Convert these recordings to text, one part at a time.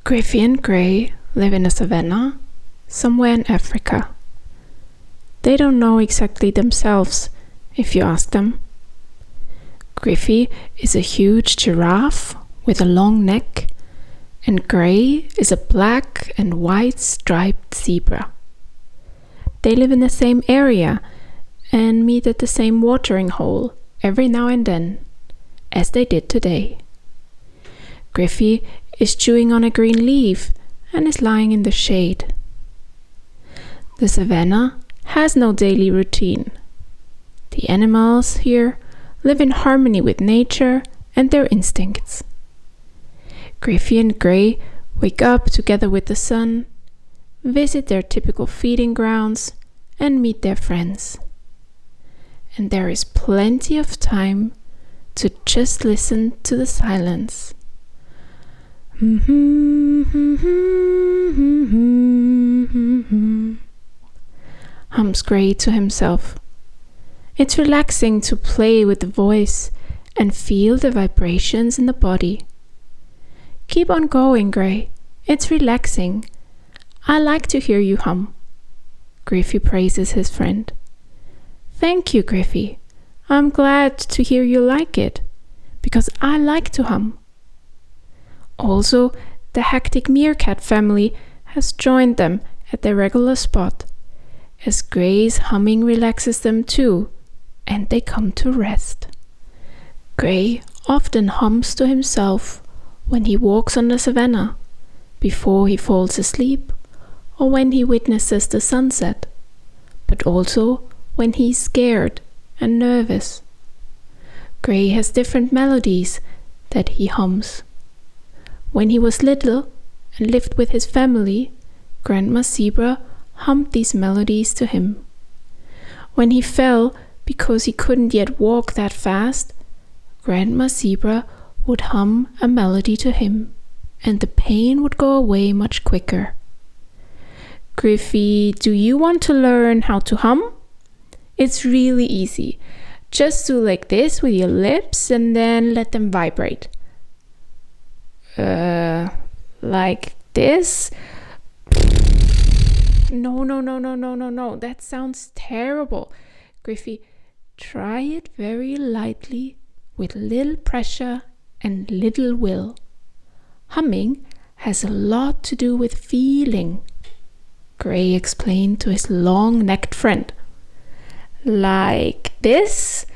Griffy and Grey live in a savannah somewhere in Africa. They don't know exactly themselves if you ask them. Griffy is a huge giraffe with a long neck, and Grey is a black and white striped zebra. They live in the same area and meet at the same watering hole every now and then, as they did today. Griffy is chewing on a green leaf and is lying in the shade. The savannah has no daily routine. The animals here live in harmony with nature and their instincts. Griffy and Grey wake up together with the sun, visit their typical feeding grounds, and meet their friends. And there is plenty of time to just listen to the silence. Hums Grey to himself. It's relaxing to play with the voice and feel the vibrations in the body. Keep on going, Grey. It's relaxing. I like to hear you hum. Griffy praises his friend. Thank you, Griffy. I'm glad to hear you like it, because I like to hum. Also, the hectic meerkat family has joined them at their regular spot, as Grey's humming relaxes them too, and they come to rest. Grey often hums to himself when he walks on the savannah, before he falls asleep, or when he witnesses the sunset, but also when he's scared and nervous. Grey has different melodies that he hums. When he was little and lived with his family, Grandma Zebra hummed these melodies to him. When he fell because he couldn't yet walk that fast, Grandma Zebra would hum a melody to him, and the pain would go away much quicker. Griffy, do you want to learn how to hum? It's really easy. Just do like this with your lips and then let them vibrate. Like this? No. That sounds terrible. Griffy, try it very lightly with little pressure and little will. Humming has a lot to do with feeling, Grey explained to his long-necked friend. Like this?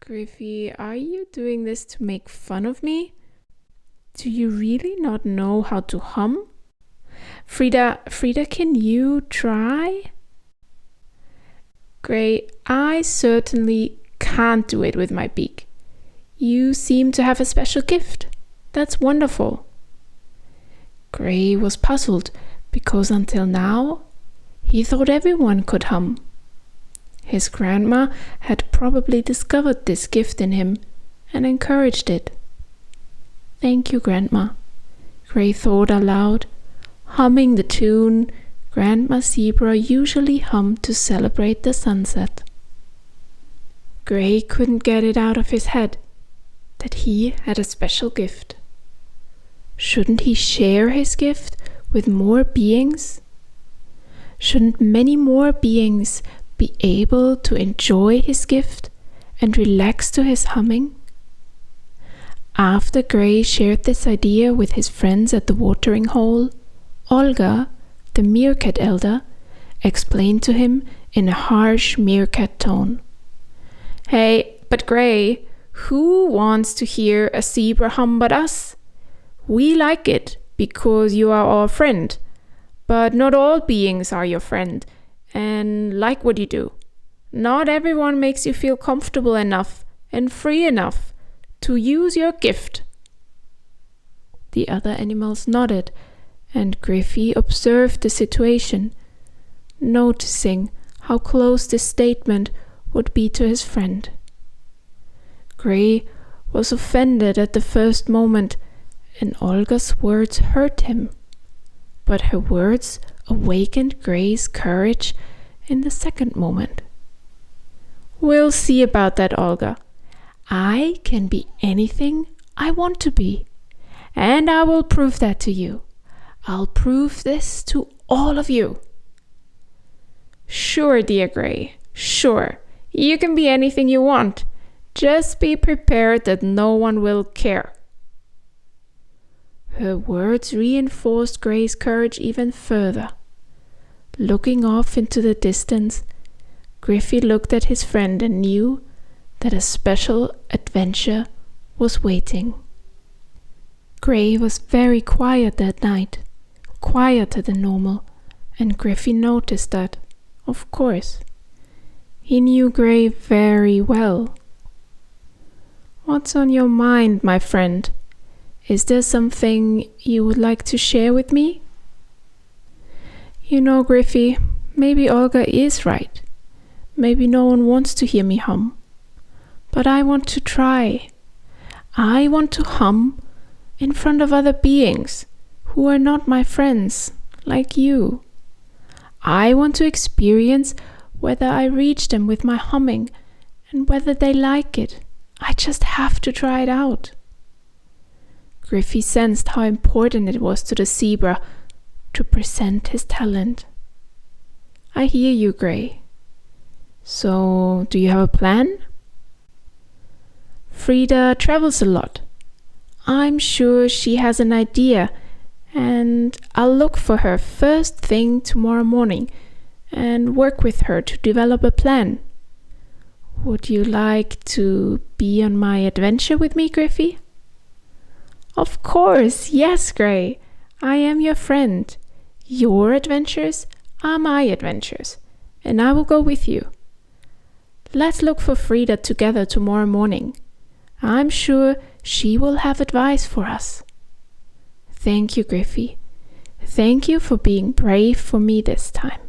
Griffy, are you doing this to make fun of me? Do you really not know how to hum? Frida, can you try? Grey, I certainly can't do it with my beak. You seem to have a special gift. That's wonderful. Grey was puzzled because until now he thought everyone could hum. His grandma had probably discovered this gift in him and encouraged it. Thank you, Grandma, Grey thought aloud, humming the tune Grandma Zebra usually hummed to celebrate the sunset. Grey couldn't get it out of his head that he had a special gift. Shouldn't he share his gift with more beings? Shouldn't many more beings be able to enjoy his gift and relax to his humming? After Grey shared this idea with his friends at the watering hole, Olga, the meerkat elder, explained to him in a harsh meerkat tone. Hey, but Grey, who wants to hear a zebra hum but us? We like it because you are our friend, but not all beings are your friend and like what you do. Not everyone makes you feel comfortable enough and free enough to use your gift. The other animals nodded, and Griffy observed the situation, noticing how close this statement would be to his friend. Grey was offended at the first moment, and Olga's words hurt him, but her words awakened Grey's courage in the second moment. We'll see about that, Olga. I can be anything I want to be. And I will prove that to you. I'll prove this to all of you. Sure, dear Grey, sure. You can be anything you want. Just be prepared that no one will care. Her words reinforced Grey's courage even further. Looking off into the distance, Griffy looked at his friend and knew that a special adventure was waiting. Grey was very quiet that night, quieter than normal, and Griffy noticed that, of course. He knew Grey very well. What's on your mind, my friend? Is there something you would like to share with me? You know, Griffy, maybe Olga is right. Maybe no one wants to hear me hum. But I want to try. I want to hum in front of other beings who are not my friends, like you. I want to experience whether I reach them with my humming and whether they like it. I just have to try it out. Griffy sensed how important it was to the zebra to present his talent. I hear you, Grey. So, do you have a plan? Frida travels a lot. I'm sure she has an idea, and I'll look for her first thing tomorrow morning and work with her to develop a plan. Would you like to be on my adventure with me, Griffy? Of course, yes, Grey. I am your friend. Your adventures are my adventures, and I will go with you. Let's look for Frida together tomorrow morning. I'm sure she will have advice for us. Thank you, Griffy. Thank you for being brave for me this time.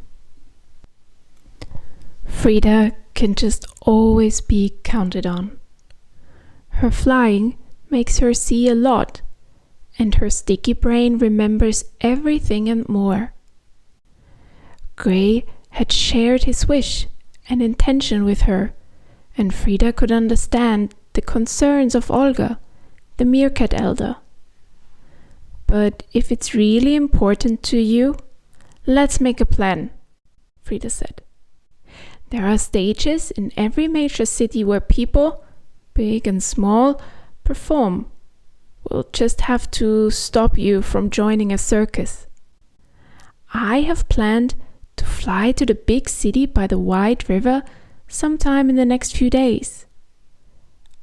Frida can just always be counted on. Her flying makes her see a lot, and her sticky brain remembers everything and more. Grey had shared his wish and intention with her, and Frida could understand the concerns of Olga, the meerkat elder. But if it's really important to you, let's make a plan, Frida said. There are stages in every major city where people, big and small, perform. We'll just have to stop you from joining a circus. I have planned to fly to the big city by the wide river sometime in the next few days.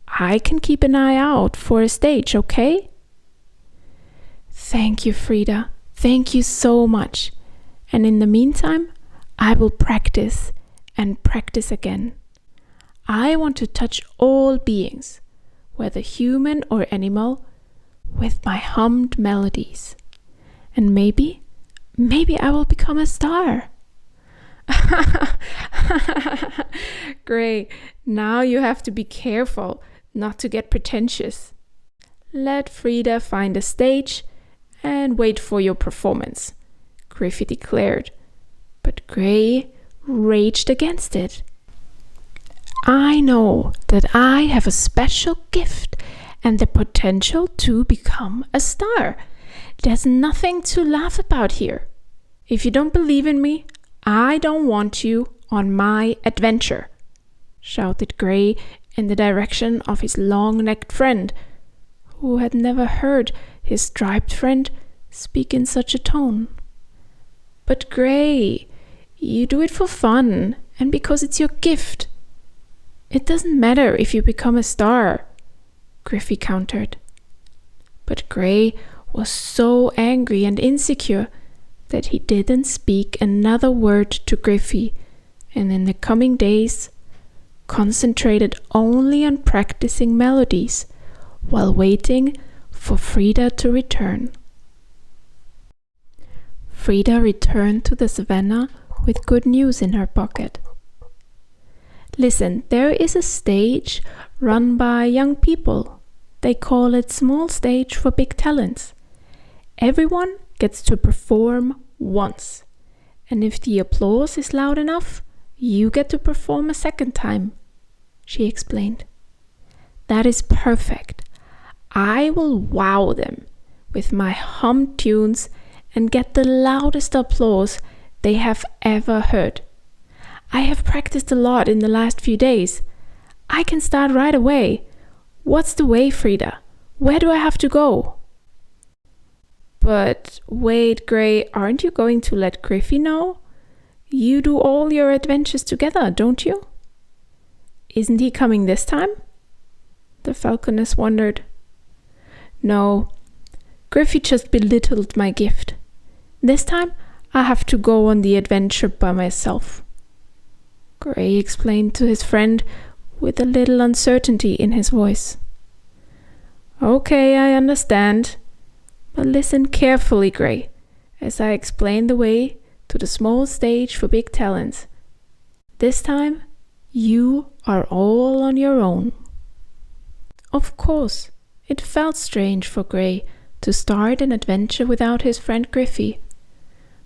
I can keep an eye out for a stage, okay? Thank you, Frida. Thank you so much. And in the meantime, I will practice and practice again. I want to touch all beings, whether human or animal, with my hummed melodies. And maybe I will become a star. Grey, now you have to be careful not to get pretentious. Let Frida find a stage and wait for your performance, Griffy declared. But Grey raged against it. I know that I have a special gift and the potential to become a star. There's nothing to laugh about here. If you don't believe in me, I don't want you on my adventure, shouted Grey in the direction of his long-necked friend, who had never heard his striped friend speak in such a tone. But Grey, you do it for fun and because it's your gift. It doesn't matter if you become a star, Griffy countered. But Grey was so angry and insecure that he didn't speak another word to Griffy, and in the coming days concentrated only on practicing melodies while waiting for Frida to return. Frida returned to the savannah with good news in her pocket. Listen, there is a stage run by young people. They call it Small Stage for Big Talents. Everyone gets to perform once. And if the applause is loud enough, you get to perform a second time, she explained. That is perfect. I will wow them with my hum tunes and get the loudest applause they have ever heard. I have practiced a lot in the last few days. I can start right away. What's the way, Frida? Where do I have to go? But wait, Grey, aren't you going to let Griffy know? You do all your adventures together, don't you? Isn't he coming this time? The falconess wondered. No, Griffy just belittled my gift. This time I have to go on the adventure by myself. Grey explained to his friend with a little uncertainty in his voice. Okay, I understand. But listen carefully, Grey, as I explain the way to the small stage for big talents. This time, you are all on your own. Of course, it felt strange for Grey to start an adventure without his friend Griffy,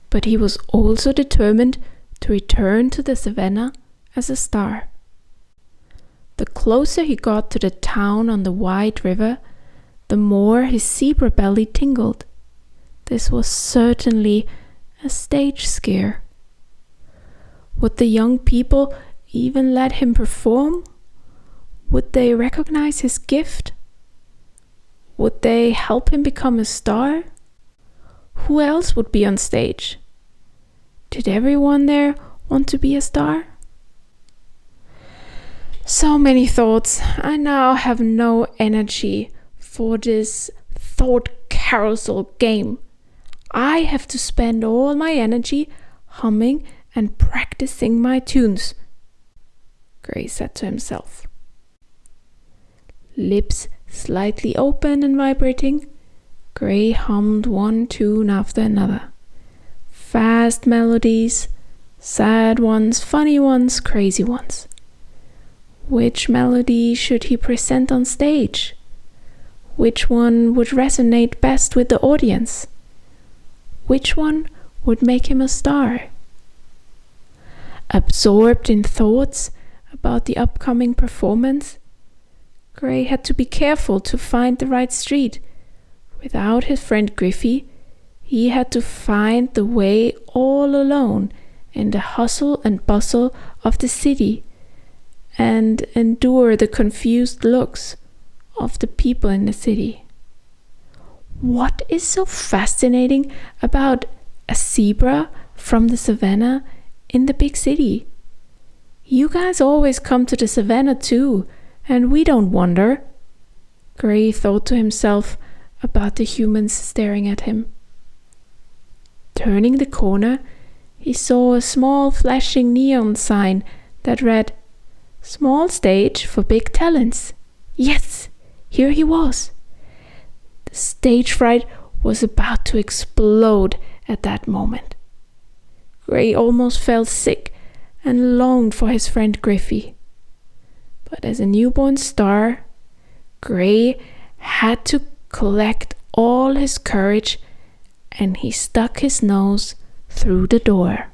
but he was also determined to return to the savannah as a star. The closer he got to the town on the wide river, the more his zebra belly tingled. This was certainly a stage scare. Would the young people even let him perform? Would they recognize his gift? Would they help him become a star? Who else would be on stage? Did everyone there want to be a star? So many thoughts. I now have no energy for this thought carousel game. I have to spend all my energy humming and practicing my tunes, Grey said to himself. Lips slightly open and vibrating, Grey hummed one tune after another. Fast melodies, sad ones, funny ones, crazy ones. Which melody should he present on stage? Which one would resonate best with the audience? Which one would make him a star? Absorbed in thoughts about the upcoming performance, Grey had to be careful to find the right street. Without his friend Griffy, he had to find the way all alone in the hustle and bustle of the city and endure the confused looks of the people in the city. What is so fascinating about a zebra from the savannah in the big city? You guys always come to the savannah too, and we don't wonder. Grey thought to himself about the humans staring at him. Turning the corner, he saw a small flashing neon sign that read, "Small stage for big talents." Yes, here he was. The stage fright was about to explode at that moment. Grey almost felt sick and longed for his friend Griffy. But as a newborn star, Grey had to collect all his courage, and he stuck his nose through the door.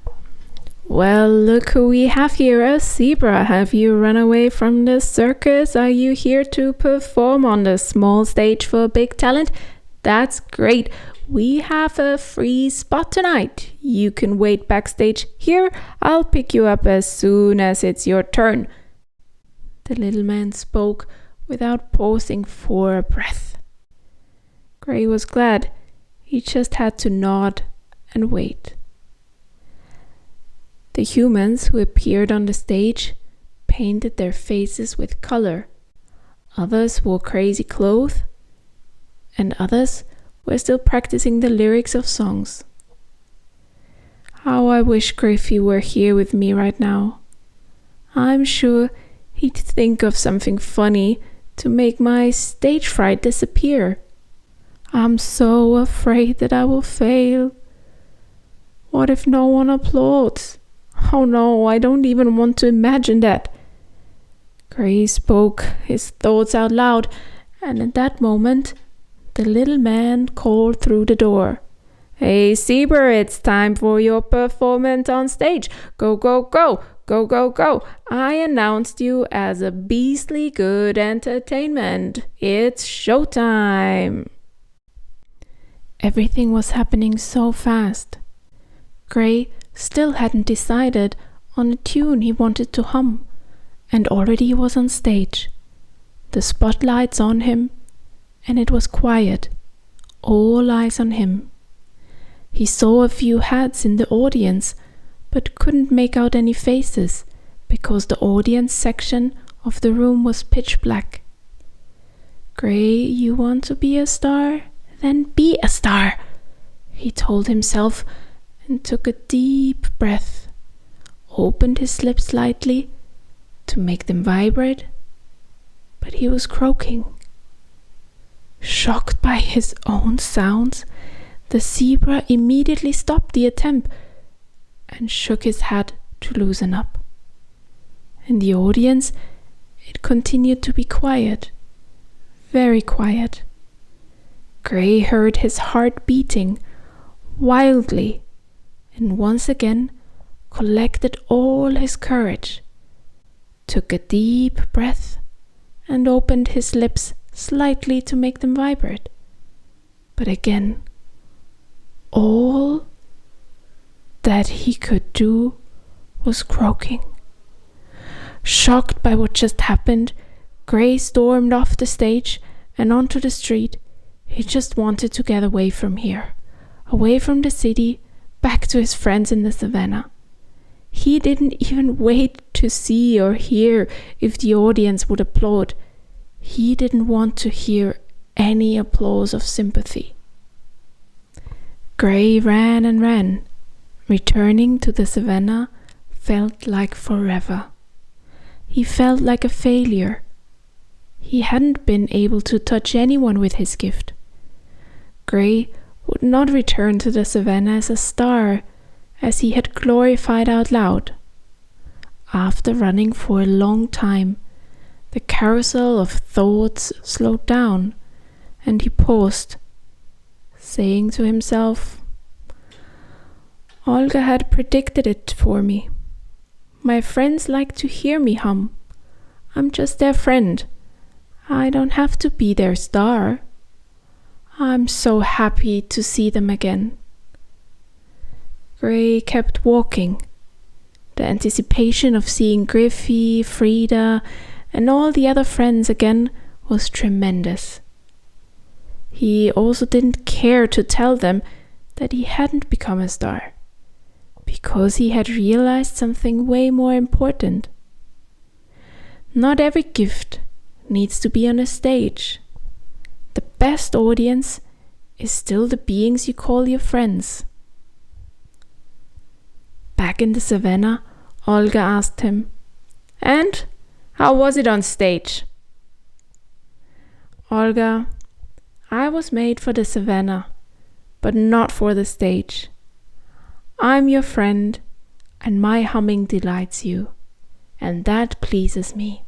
Well, look who we have here, a zebra. Have you run away from the circus? Are you here to perform on the small stage for big talent? That's great. We have a free spot tonight. You can wait backstage here. I'll pick you up as soon as it's your turn. The little man spoke without pausing for a breath. Grey was glad. He just had to nod and wait. The humans who appeared on the stage painted their faces with color. Others wore crazy clothes, and others were still practicing the lyrics of songs. How I wish Griffy were here with me right now. I'm sure he'd think of something funny to make my stage fright disappear. I'm so afraid that I will fail. What if no one applauds? Oh no, I don't even want to imagine that. Grey spoke his thoughts out loud, and at that moment, the little man called through the door. Hey, zebra, it's time for your performance on stage. Go, go, go. go, go, go. I announced you as a beastly good entertainment. It's showtime. Everything was happening so fast. Grey still hadn't decided on a tune he wanted to hum, and already he was on stage. The spotlight's on him, and it was quiet. All eyes on him. He saw a few heads in the audience, but couldn't make out any faces because the audience section of the room was pitch black. Grey, you want to be a star? Then be a star, he told himself, and took a deep breath, opened his lips slightly to make them vibrate, but he was croaking. Shocked by his own sounds, the zebra immediately stopped the attempt and shook his head to loosen up. In the audience, it continued to be quiet, very quiet. Grey heard his heart beating wildly and once again collected all his courage, took a deep breath and opened his lips slightly to make them vibrate. But again, all that he could do was croaking. Shocked by what just happened, Grey stormed off the stage and onto the street. He just wanted to get away from here, away from the city, back to his friends in the savannah. He didn't even wait to see or hear if the audience would applaud. He didn't want to hear any applause of sympathy. Grey ran and ran. Returning to the savannah felt like forever. He felt like a failure. He hadn't been able to touch anyone with his gift. Grey would not return to the savannah as a star, as he had glorified out loud. After running for a long time, the carousel of thoughts slowed down, and he paused, saying to himself, Olga had predicted it for me. My friends like to hear me hum. I'm just their friend. I don't have to be their star. I'm so happy to see them again. Grey kept walking. The anticipation of seeing Griffy, Frida, and all the other friends again was tremendous. He also didn't care to tell them that he hadn't become a star, because he had realized something way more important. Not every gift needs to be on a stage. The best audience is still the beings you call your friends. Back in the savannah, Olga asked him, And how was it on stage? Olga, I was made for the savannah, but not for the stage. I'm your friend, and my humming delights you, and that pleases me.